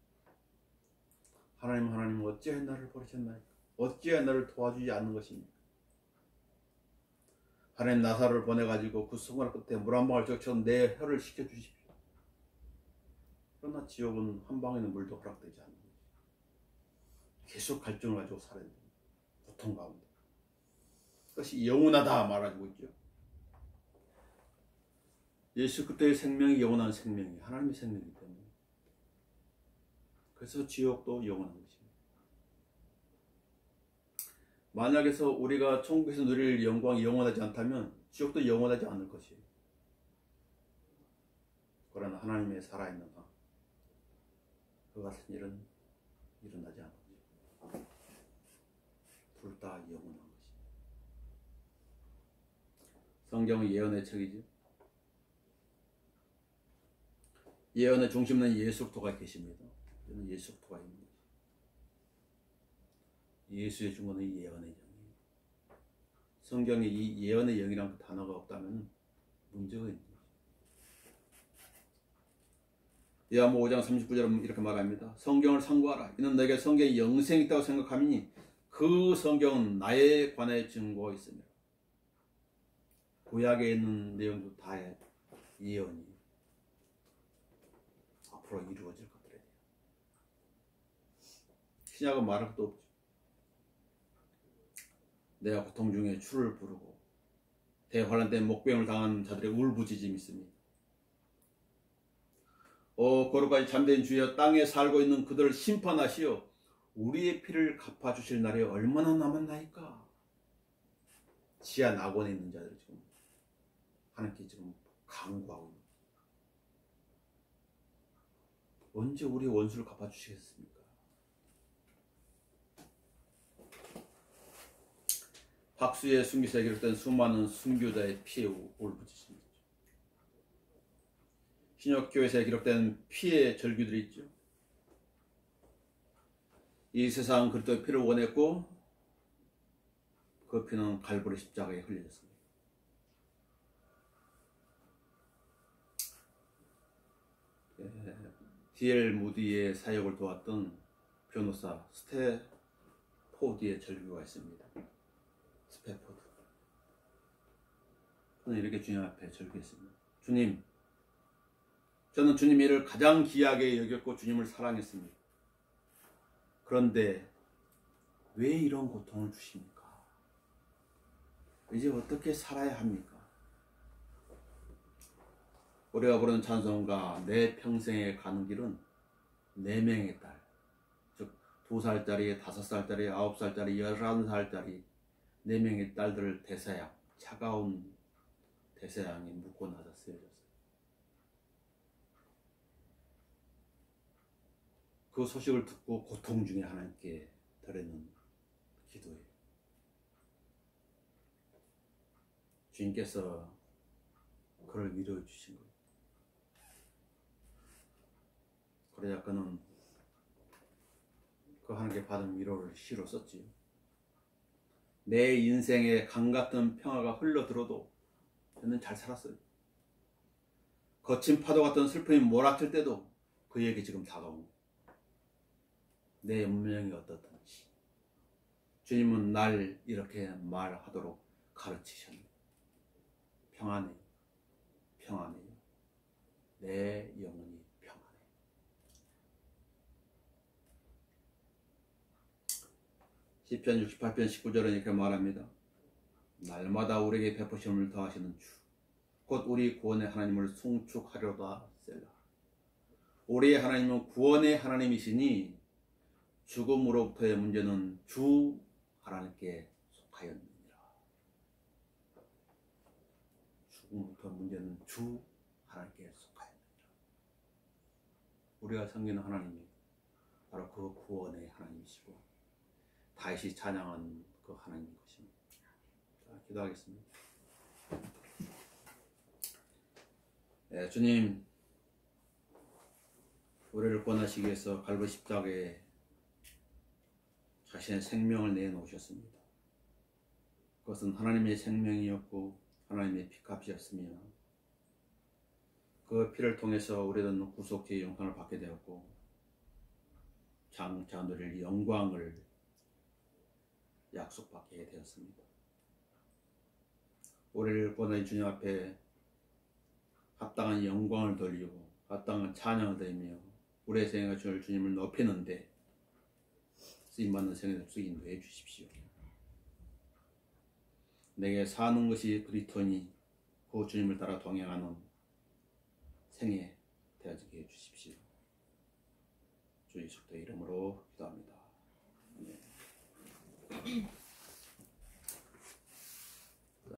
하나님 하나님 어찌하여 나를 버리셨나이까? 어찌하여 나를 도와주지 않는 것입니까? 하나님 나사로를 보내가지고 그 순간 끝에 물 한 방울 적셔서 내 혀를 식혀주십시오. 그러나 지옥은 한 방울의 물도 허락되지 않는 거죠. 계속 갈증을 가지고 살아야 됩니다. 고통 가운데. 그것이 영원하다 말하고 있죠. 예수 그리스도의 생명이 영원한 생명이에요. 하나님의 생명이기 때문에. 그래서 지옥도 영원한 것입니다. 만약에서 우리가 천국에서 누릴 영광이 영원하지 않다면 지옥도 영원하지 않을 것이에요. 그러나 하나님의 살아있는 한 그 같은 일은 일어나지 않는 것입니다. 둘 다 영원한 것입니다. 성경은 예언의 책이죠. 예언의 중심은 예수 그리스도가 계십니다. 저는 예수 그리스도가 있는 것입니다. 예수의 중원은 예언의 영이에요. 성경에 이 예언의 영이라는 그 단어가 없다면 문제가 있는 거죠. 요한복음 5장 39절은 이렇게 말합니다. 성경을 상고하라. 이는 너에게 성경에 영생이 있다고 생각하미니 그 성경은 나에 관해 증거가 있습니다. 구약에 있는 내용도 다 예언이에요. 앞으로 이루어질 것들에 대해. 신약은 말할 것도 없죠. 내가 고통 중에 주를 부르고 대환란 때 목병을 당한 자들의 울부짖음이 있습니다. 거룩하지 참된 주여 땅에 살고 있는 그들을 심판하시어 우리의 피를 갚아주실 날이 얼마나 남았나이까? 지하 낙원에 있는 자들 지금 하나님께 지금 간구하고 있는 거예요. 언제 우리의 원수를 갚아주시겠습니까? 박수의 순교사에 기록된 수많은 순교자의 피에 울부짖습니다. 신약교회에 기록된 피의 절규들이 있죠. 이 세상 그리스도의 피를 원했고 그 피는 갈보리 십자가에 흘려졌습니다. D.L. 무디의 사역을 도왔던 변호사 스태포드의 절규가 있습니다. 스태포드. 저는 이렇게 주님 앞에 절규했습니다. 주님, 저는 주님 일을 가장 귀하게 여겼고 주님을 사랑했습니다. 그런데 왜 이런 고통을 주십니까? 이제 어떻게 살아야 합니까? 우리가 부르는 찬송가 내 평생에 가는 길은 4명의 딸, 즉 2살짜리, 5살짜리, 9살짜리, 11살짜리 4명의 딸들을 대서양, 차가운 대서양에 묻고 나서 쓰여졌어요. 그 소식을 듣고 고통 중에 하나님께 드리는 기도예요. 주님께서 그를 위로해 주신 거예요. 그래야 그는 그 하나님께 받은 위로를 시로 썼지요. 내 인생에 강같은 평화가 흘러들어도 저는 잘 살았어요. 거친 파도 같은 슬픔이 몰아칠 때도 그에게 지금 다가오고 내 운명이 어떻든지 주님은 날 이렇게 말하도록 가르치셨네. 평안해, 평안해. 내 영혼이 평안해. 시편 68편 19절은 이렇게 말합니다. 날마다 우리에게 베푸심을 더하시는 주, 곧 우리 구원의 하나님을 송축하려다 셀라. 우리의 하나님은 구원의 하나님이시니 죽음으로부터의 문제는 주 하나님께 속하였느니라. 죽음부터 문제는 주 하나님께 속하였느니라. 우리가 섬기는 하나님이 바로 그 구원의 하나님이시고 다윗이 찬양한 그 하나님인 것입니다. 자, 기도하겠습니다. 네, 주님, 우리를 구원하시기 위해서 갈보리 십자가에 자신의 생명을 내놓으셨습니다. 그것은 하나님의 생명이었고 하나님의 피값이었으며 그 피를 통해서 우리는 구속주의 영광을 받게 되었고 장차 누릴 영광을 약속받게 되었습니다. 우리를 구원하신 주님 앞에 합당한 영광을 돌리고 합당한 찬양을 드리며 우리의 생애가 주를 주님을 높이는데 쓰임받는 생애를 쓰기 인도해 주십시오. 내게 사는 것이 그리스도니 그 주님을 따라 동행하는 생애 되어지게 해 주십시오. 주 예수의 이름으로 기도합니다.